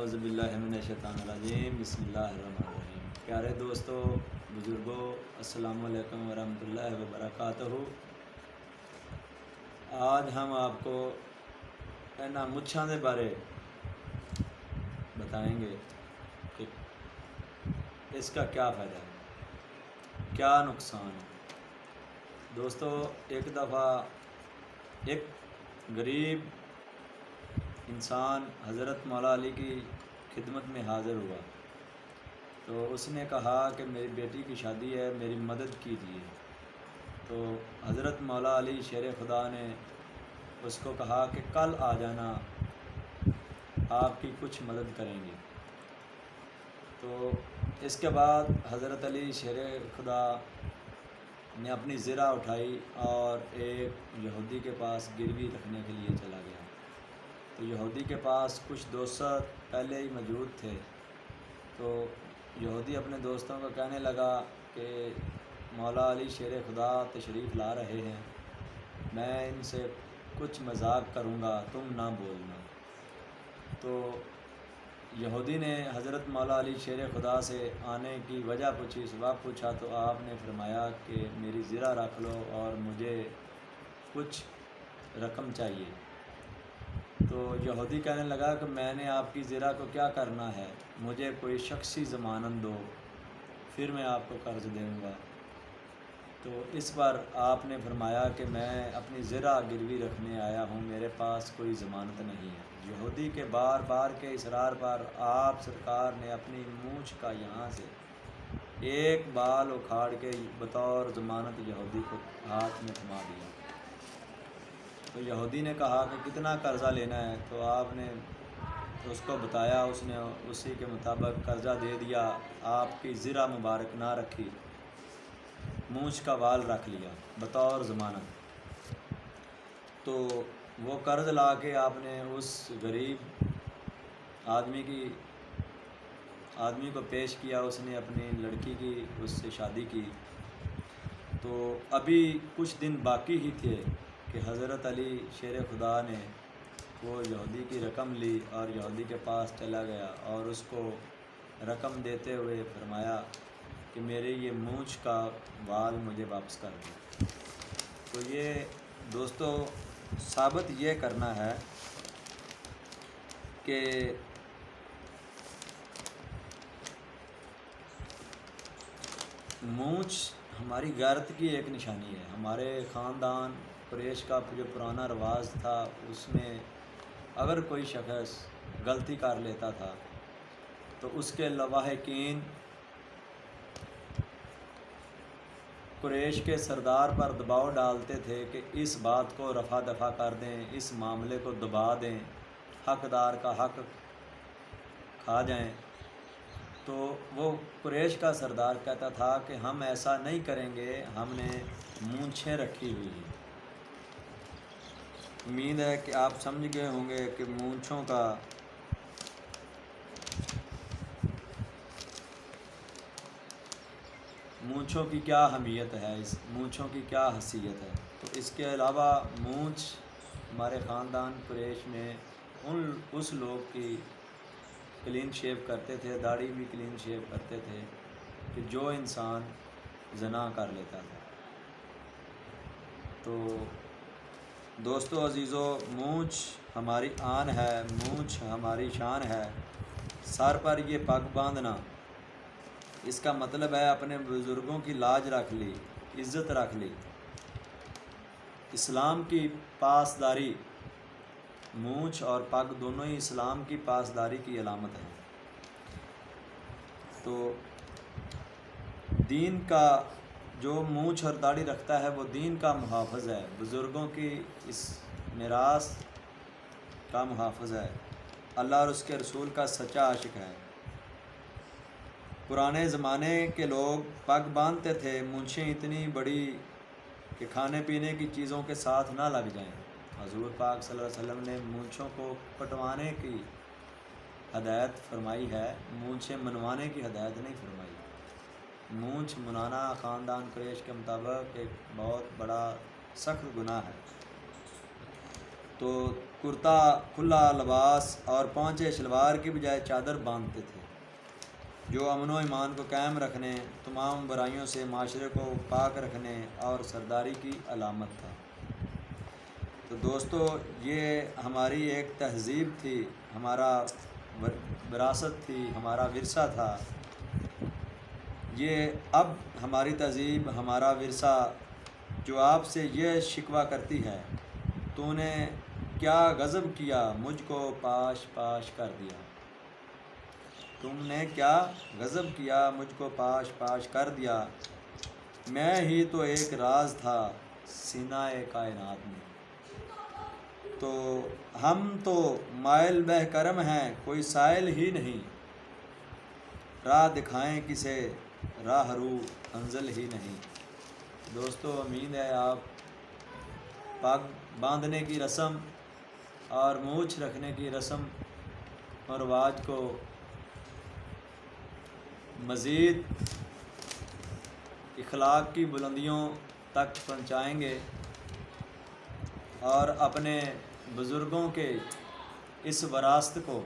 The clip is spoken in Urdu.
اعوذ باللہ من الشیطان الرجیم، بسم اللہ الرحمن الرحیم۔ پیارے دوستو، بزرگوں، السلام علیکم ورحمۃ اللہ وبرکاتہ۔ آج ہم آپ کو مچھاں دے بارے بتائیں گے کہ اس کا کیا فائدہ ہے، کیا نقصان ہے۔ دوستو، ایک دفعہ ایک غریب انسان حضرت مولا علی کی خدمت میں حاضر ہوا، تو اس نے کہا کہ میری بیٹی کی شادی ہے، میری مدد کیجیے۔ تو حضرت مولا علی شیر خدا نے اس کو کہا کہ کل آ جانا، آپ کی کچھ مدد کریں گے۔ تو اس کے بعد حضرت علی شیر خدا نے اپنی زرہ اٹھائی اور ایک یہودی کے پاس گروی رکھنے کے لیے چلا گیا۔ تو یہودی کے پاس کچھ دوست پہلے ہی موجود تھے، تو یہودی اپنے دوستوں کو کہنے لگا کہ مولا علی شیر خدا تشریف لا رہے ہیں، میں ان سے کچھ مذاق کروں گا، تم نہ بولنا۔ تو یہودی نے حضرت مولا علی شیر خدا سے آنے کی وجہ پوچھی، سبب پوچھا، تو آپ نے فرمایا کہ میری زرہ رکھ لو اور مجھے کچھ رقم چاہیے۔ تو یہودی کہنے لگا کہ میں نے آپ کی زرہ کو کیا کرنا ہے، مجھے کوئی شخصی ضمانت دو، پھر میں آپ کو قرض دوں گا۔ تو اس پر آپ نے فرمایا کہ میں اپنی زرہ گروی رکھنے آیا ہوں، میرے پاس کوئی ضمانت نہیں ہے۔ یہودی کے بار بار کے اصرار پر آپ سرکار نے اپنی مونچھ کا یہاں سے ایک بال اکھاڑ کے بطور ضمانت یہودی کو ہاتھ میں تھما دیا۔ تو یہودی نے کہا کہ کتنا قرضہ لینا ہے، تو آپ نے اس کو بتایا، اس نے اسی کے مطابق قرضہ دے دیا۔ آپ کی زرہ مبارک نہ رکھی، مونچھ کا بال رکھ لیا بطور ضمانت۔ تو وہ قرض لا کے آپ نے اس غریب آدمی کو پیش کیا، اس نے اپنی لڑکی کی اس سے شادی کی۔ تو ابھی کچھ دن باقی ہی تھے کہ حضرت علی شیر خدا نے وہ یہودی کی رقم لی اور یہودی کے پاس چلا گیا اور اس کو رقم دیتے ہوئے فرمایا کہ میرے یہ مونچھ کا بال مجھے واپس کر دو۔ تو یہ دوستو ثابت یہ کرنا ہے کہ مونچھ ہماری غیرت کی ایک نشانی ہے۔ ہمارے خاندان قریش کا جو پرانا رواج تھا، اس میں اگر کوئی شخص غلطی کر لیتا تھا تو اس کے لواحقین قریش کے سردار پر دباؤ ڈالتے تھے کہ اس بات کو رفع دفع کر دیں، اس معاملے کو دبا دیں، حقدار کا حق کھا جائیں۔ تو وہ قریش کا سردار کہتا تھا کہ ہم ایسا نہیں کریں گے، ہم نے مونچھیں رکھی ہوئی ہیں۔ امید ہے کہ آپ سمجھ گئے ہوں گے کہ مونچھوں کی کیا اہمیت ہے، اس مونچھوں کی کیا حیثیت ہے۔ تو اس کے علاوہ مونچھ ہمارے خاندان قریش میں اس لوگ کی کلین شیو کرتے تھے، داڑھی بھی کلین شیو کرتے تھے کہ جو انسان زنا کر لیتا تھا۔ تو دوستو عزیزو، مونچھ ہماری آن ہے، مونچھ ہماری شان ہے۔ سر پر یہ پگ باندھنا، اس کا مطلب ہے اپنے بزرگوں کی لاج رکھ لی، عزت رکھ لی۔ اسلام کی پاسداری، مونچھ اور پگ دونوں ہی اسلام کی پاسداری کی علامت ہیں۔ تو دین کا جو مونچھ اور داڑھی رکھتا ہے وہ دین کا محافظ ہے، بزرگوں کی اس میراث کا محافظ ہے، اللہ اور اس کے رسول کا سچا عاشق ہے۔ پرانے زمانے کے لوگ پگ باندھتے تھے، مونچھیں اتنی بڑی کہ کھانے پینے کی چیزوں کے ساتھ نہ لگ جائیں۔ حضور پاک صلی اللہ علیہ وسلم نے مونچھوں کو کٹوانے کی ہدایت فرمائی ہے، مونچھیں منوانے کی ہدایت نہیں فرمائی۔ مونچھ منانا خاندان قریش کے مطابق ایک بہت بڑا سخت گناہ ہے۔ تو کرتا کھلا لباس اور پونچے شلوار کی بجائے چادر باندھتے تھے، جو امن و ایمان کو قائم رکھنے، تمام برائیوں سے معاشرے کو پاک رکھنے اور سرداری کی علامت تھا۔ تو دوستو، یہ ہماری ایک تہذیب تھی، ہمارا وراثت تھی، ہمارا ورثہ تھا۔ یہ اب ہماری تہذیب، ہمارا ورثہ جو آپ سے یہ شکوہ کرتی ہے، تو نے کیا غضب کیا، مجھ کو پاش پاش کر دیا۔ تم نے کیا غضب کیا، مجھ کو پاش پاش کر دیا، میں ہی تو ایک راز تھا سینہ کائنات میں۔ تو ہم تو مائل بہ کرم ہیں، کوئی سائل ہی نہیں، راہ دکھائیں کسے راہ رو منزل ہی نہیں۔ دوستو، امید ہے آپ پگ باندھنے کی رسم اور مونچھ رکھنے کی رسم اور رواج کو مزید اخلاق کی بلندیوں تک پہنچائیں گے اور اپنے بزرگوں کے اس وراثت کو